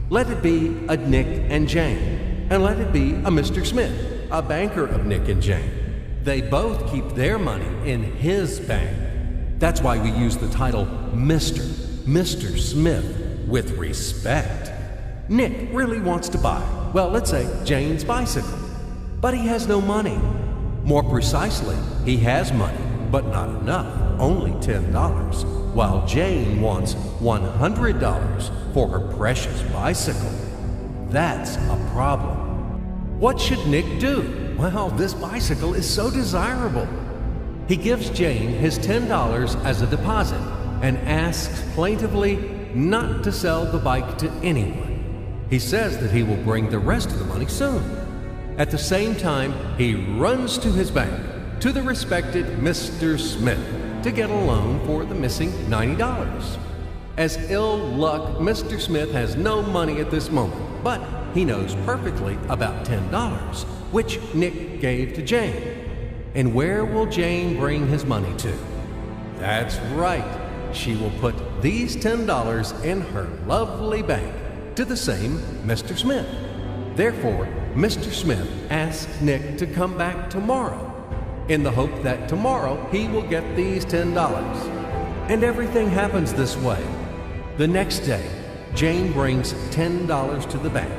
Let it be a Nick and Jane, and let it be a Mr. Smith, a banker of Nick and Jane. They both keep their money in his bank. That's why we use the title Mr. Smith with respect. Nick really wants to buy, well, let's say Jane's bicycle, but he has no money. More precisely, he has money, but not enough, only $10, while Jane wants $100 for her precious bicycle. That's a problem. What should Nick do? Well, this bicycle is so desirable. He gives Jane his $10 as a deposit and asks plaintively not to sell the bike to anyone. He says that he will bring the rest of the money soon. At the same time, he runs to his bank, to the respected Mr. Smith, to get a loan for the missing $90. As ill luck, Mr. Smith has no money at this moment, but he knows perfectly about $10, which Nick gave to Jane. And where will Jane bring his money to? That's right. She will put these $10 in her lovely bank to the same Mr. Smith. Therefore, Mr. Smith asks Nick to come back tomorrow in the hope that tomorrow he will get these $10. And everything happens this way. The next day, Jane brings $10 to the bank.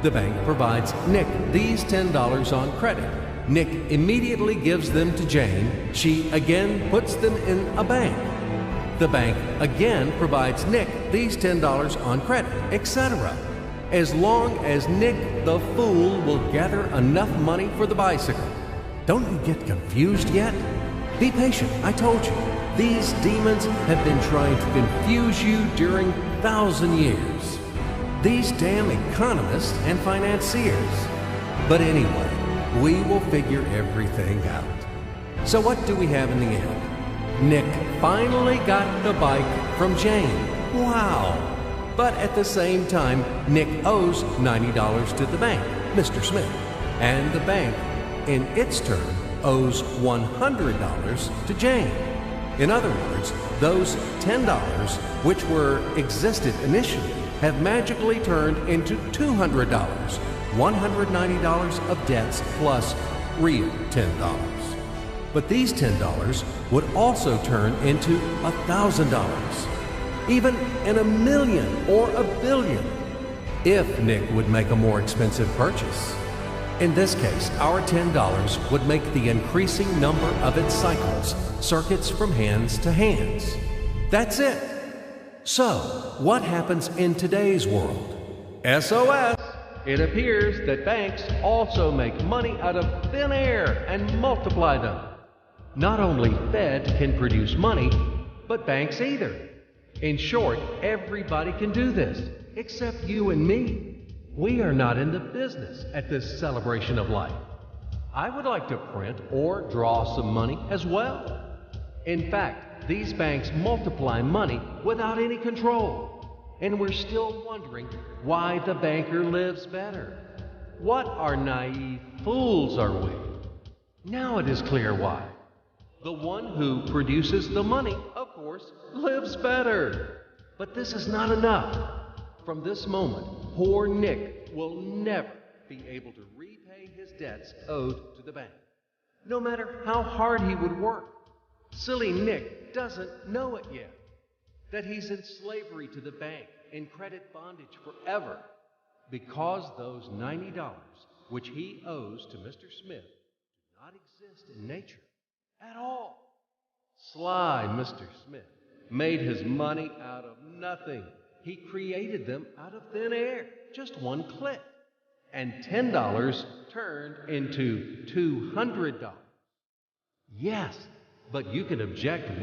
The bank provides Nick these $10 on credit. Nick immediately gives them to Jane. She again puts them in a bank. The bank again provides Nick these $10 on credit, etc. As long as Nick the fool will gather enough money for the bicycle. Don't you get confused yet? Be patient, I told you. These demons have been trying to confuse you during 1,000 years. These damn economists and financiers. But anyway, we will figure everything out. So what do we have in the end? Nick finally got the bike from Jane. Wow! But at the same time, Nick owes $90 to the bank, Mr. Smith, and the bank, in its turn, owes $100 to Jane. In other words, those $10, which existed initially, have magically turned into $200, $190 of debts plus real $10. But these $10 would also turn into $1,000, even in a million or a billion, if Nick would make a more expensive purchase. In this case, our $10 would make the increasing number of its cycles, circuits from hands to hands. That's it. So, what happens in today's world? SOS! It appears that banks also make money out of thin air and multiply them. Not only Fed can produce money, but banks either. In short, everybody can do this, except you and me. We are not in the business at this celebration of life. I would like to print or draw some money as well. In fact, these banks multiply money without any control. And we're still wondering why the banker lives better. What are naive fools are we? Now it is clear why. The one who produces the money, of course, lives better. But this is not enough. From this moment, poor Nick will never be able to repay his debts owed to the bank, no matter how hard he would work. Silly Nick doesn't know it yet, that he's in slavery to the bank, in credit bondage forever, because those $90, which he owes to Mr. Smith, do not exist in nature at all. Sly Mr. Smith made his money out of nothing. He created them out of thin air, just one click. And $10 turned into $200. Yes, but you can object